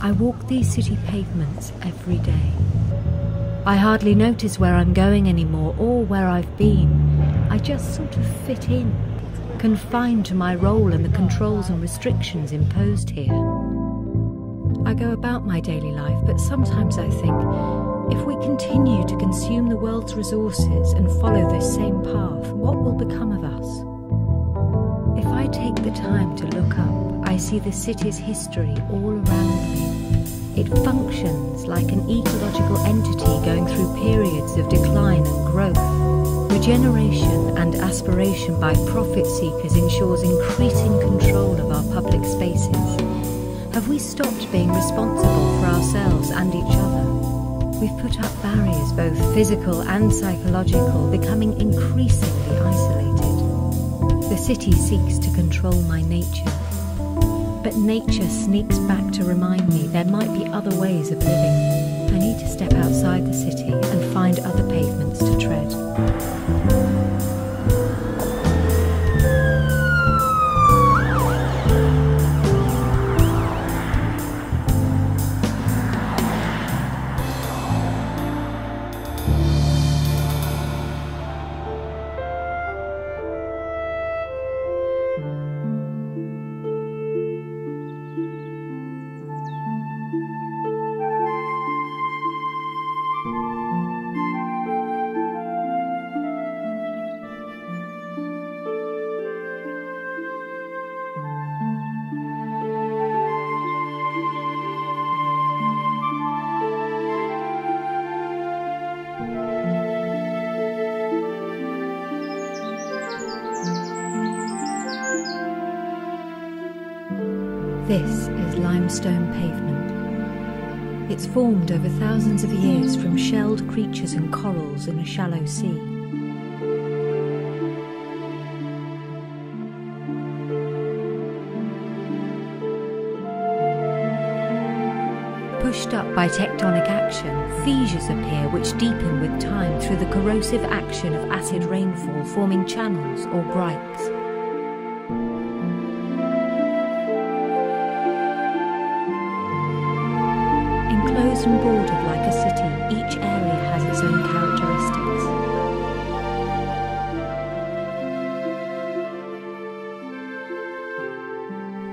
I walk these city pavements every day. I hardly notice where I'm going anymore or where I've been. I just sort of fit in, confined to my role and the controls and restrictions imposed here. I go about my daily life, but sometimes I think, if we continue to consume the world's resources and follow this same path, what will become of us? If I take the time to look up, I see the city's history all around me. It functions like an ecological entity going through periods of decline and growth. Regeneration and aspiration by profit seekers ensures increasing control of our public spaces. Have we stopped being responsible for ourselves and each other? We've put up barriers, both physical and psychological, becoming increasingly isolated. The city seeks to control my nature. But nature sneaks back to remind me there might be other ways of living. I need to step outside the city and find other pavements to tread. This is limestone pavement. It's formed over thousands of years from shelled creatures and corals in a shallow sea. Pushed up by tectonic action, fissures appear which deepen with time through the corrosive action of acid rainfall, forming channels or gripes. Enclosed and bordered like a city, each area has its own characteristics.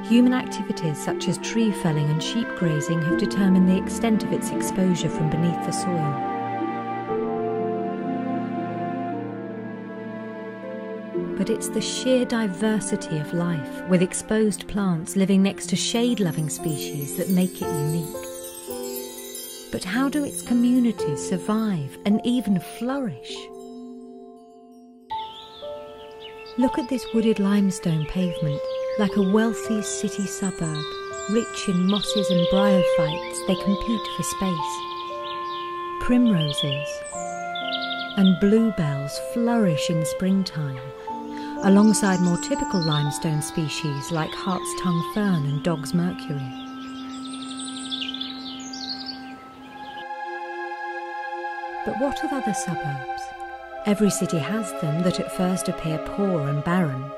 Human activities such as tree felling and sheep grazing have determined the extent of its exposure from beneath the soil. But it's the sheer diversity of life, with exposed plants living next to shade-loving species, that make it unique. But how do its communities survive and even flourish? Look at this wooded limestone pavement, like a wealthy city suburb. Rich in mosses and bryophytes, they compete for space. Primroses and bluebells flourish in springtime, alongside more typical limestone species like hart's tongue fern and dog's mercury. But what of other suburbs? Every city has them that at first appear poor and barren.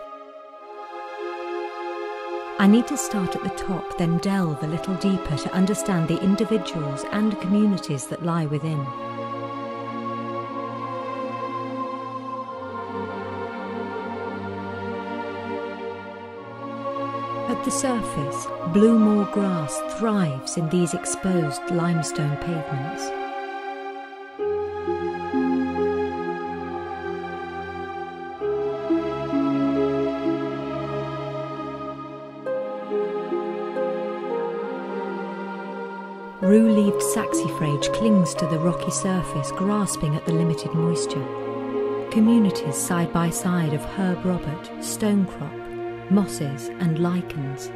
I need to start at the top, then delve a little deeper to understand the individuals and communities that lie within. At the surface, blue moor grass thrives in these exposed limestone pavements. Rue-leaved saxifrage clings to the rocky surface, grasping at the limited moisture. Communities side by side of herb robert, stonecrop, mosses and lichens.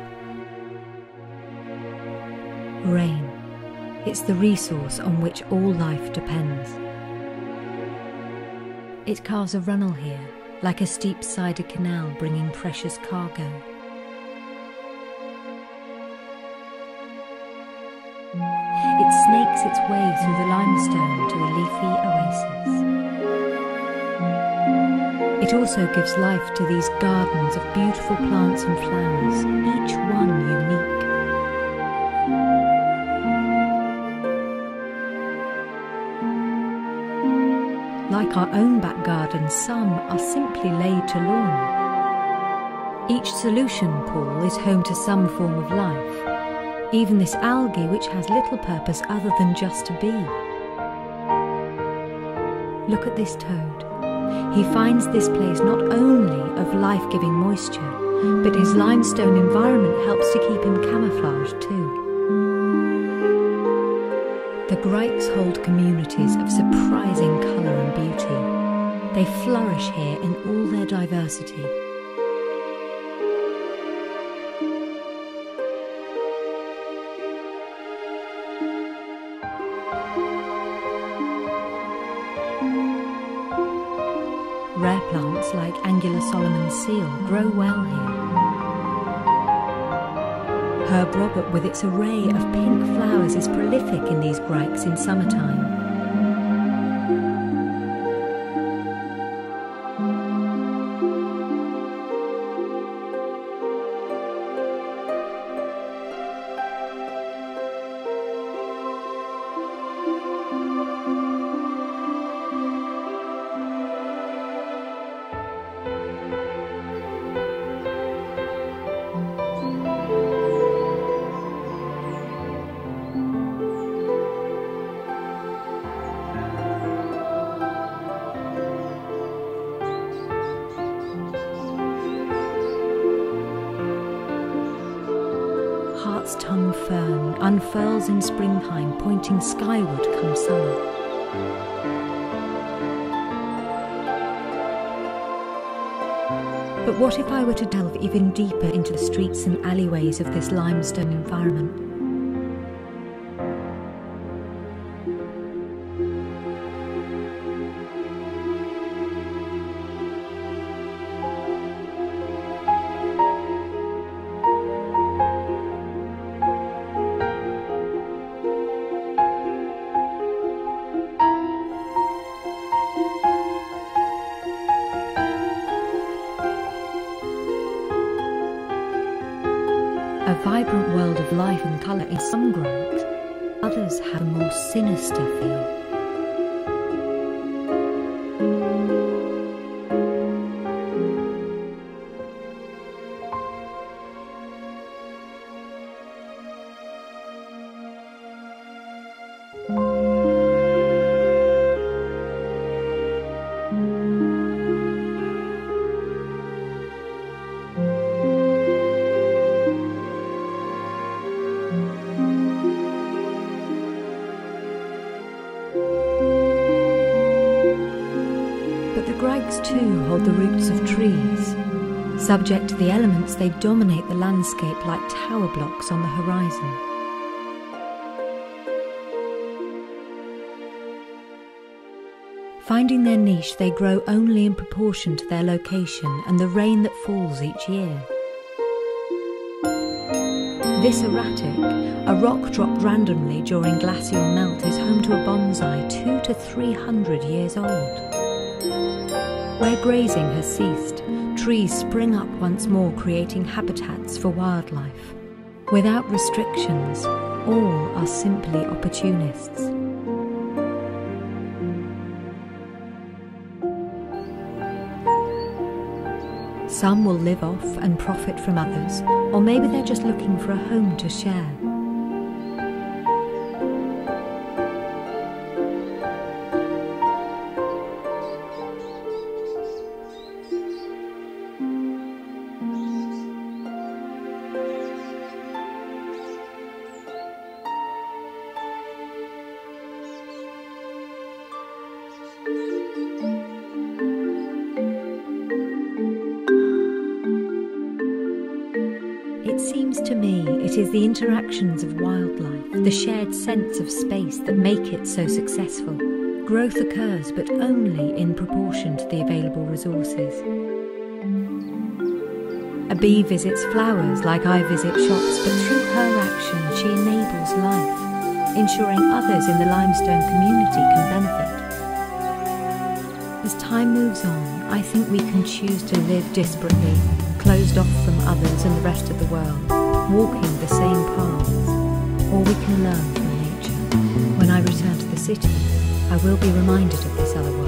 Rain. It's the resource on which all life depends. It carves a runnel here, like a steep-sided canal bringing precious cargo. It snakes its way through the limestone to a leafy oasis. It also gives life to these gardens of beautiful plants and flowers, each one unique. like our own back garden, some are simply laid to lawn. Each solution pool is home to some form of life, even this algae which has little purpose other than just to be. Look at this toad. He finds this place not only of life-giving moisture, but his limestone environment helps to keep him camouflaged too. The grikes hold communities of surprising colour and beauty. They flourish here in all their diversity. Rare plants like angular Solomon's seal grow well here. Herb Robert with its array of pink flowers is prolific in these grikes in summertime. Heart's tongue fern unfurls in springtime, pointing skyward come summer. But what if I were to delve even deeper into the streets and alleyways of this limestone environment? A vibrant world of life and colour in some grikes, others have a more sinister feel. Grikes too hold the roots of trees. Subject to the elements, they dominate the landscape like tower blocks on the horizon. Finding their niche, they grow only in proportion to their location and the rain that falls each year. This erratic, a rock dropped randomly during glacial melt, is home to a bonsai 200 to 300 years old. Where grazing has ceased, trees spring up once more, creating habitats for wildlife. Without restrictions, all are simply opportunists. Some will live off and profit from others, or maybe they're just looking for a home to share. It seems to me it is the interactions of wildlife, the shared sense of space that make it so successful. Growth occurs, but only in proportion to the available resources. A bee visits flowers like I visit shops, but through her action she enables life, ensuring others in the limestone community can benefit. As time moves on, I think we can choose to live disparately, closed off from others and the rest of the world, walking the same paths, or we can learn from nature. When I return to the city, I will be reminded of this other world.